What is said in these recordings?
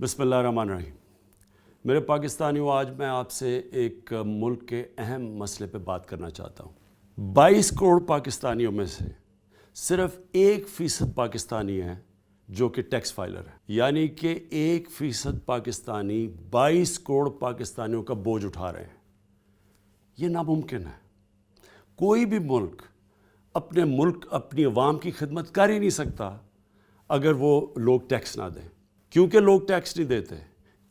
बिस्मिल्लाहिर्रहमानिर्रहीम। मेरे पाकिस्तानियों, आज मैं आपसे एक मुल्क के अहम मसले पे बात करना चाहता हूँ। 22 करोड़ पाकिस्तानियों में से सिर्फ 1% पाकिस्तानी हैं जो कि टैक्स फाइलर हैं, यानी कि 1% पाकिस्तानी 22 करोड़ पाकिस्तानियों का बोझ उठा रहे हैं। ये नामुमकिन है। कोई भी मुल्क अपनी अवाम की खिदमत कर ही नहीं सकता अगर वो लोग टैक्स ना दें। क्योंकि लोग टैक्स नहीं देते,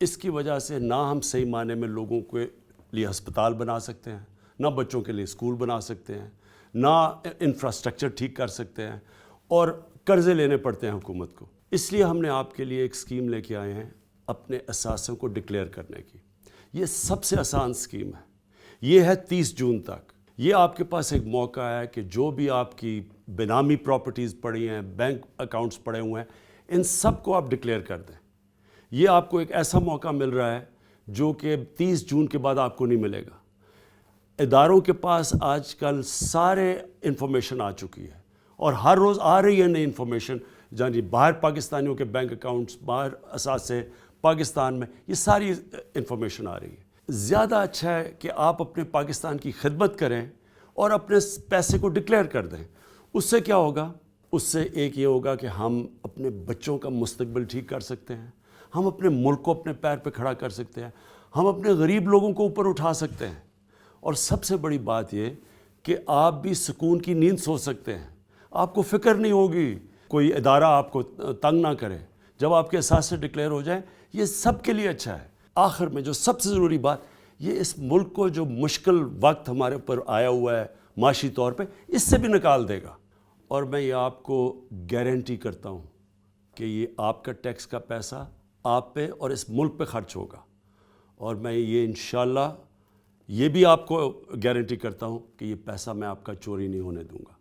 इसकी वजह से ना हम सही मायने में लोगों के लिए अस्पताल बना सकते हैं, ना बच्चों के लिए स्कूल बना सकते हैं, ना इंफ्रास्ट्रक्चर ठीक कर सकते हैं, और कर्ज़े लेने पड़ते हैं हुकूमत को। इसलिए हमने आपके लिए एक स्कीम लेके आए हैं अपने असासों को डिक्लेयर करने की। ये सबसे आसान स्कीम है। ये है 30 जून तक। ये आपके पास एक मौका है कि जो भी आपकी बेनामी प्रॉपर्टीज़ पड़ी हैं, बैंक अकाउंट्स पड़े हुए हैं, इन सब को आप डिक्लेयर कर दें। ये आपको एक ऐसा मौका मिल रहा है जो कि 30 जून के बाद आपको नहीं मिलेगा। इदारों के पास आजकल सारे इंफॉर्मेशन आ चुकी है और हर रोज़ आ रही है नई इंफॉर्मेशन। जानिए, बाहर पाकिस्तानियों के बैंक अकाउंट्स, बाहर असासे पाकिस्तान में, ये सारी इंफॉर्मेशन आ रही है। ज़्यादा अच्छा है कि आप अपने पाकिस्तान की खिदमत करें और अपने पैसे को डिक्लेयर कर दें। उससे क्या होगा? उससे एक ये होगा कि हम अपने बच्चों का मुस्तकबिल ठीक कर सकते हैं, हम अपने मुल्क को अपने पैर पे खड़ा कर सकते हैं, हम अपने गरीब लोगों को ऊपर उठा सकते हैं, और सबसे बड़ी बात ये कि आप भी सुकून की नींद सो सकते हैं। आपको फ़िक्र नहीं होगी, कोई इदारा आपको तंग ना करे जब आपके एहसास से डिक्लेयर हो जाए। ये सब के लिए अच्छा है। आखिर में जो सबसे ज़रूरी बात, ये इस मुल्क को जो मुश्किल वक्त हमारे ऊपर आया हुआ है माशी तौर पे, इससे भी निकाल देगा। और मैं ये आपको गारंटी करता हूँ कि ये आपका टैक्स का पैसा आप पे और इस मुल्क पे खर्च होगा। और मैं ये इंशाअल्लाह ये भी आपको गारंटी करता हूँ कि ये पैसा मैं आपका चोरी नहीं होने दूँगा।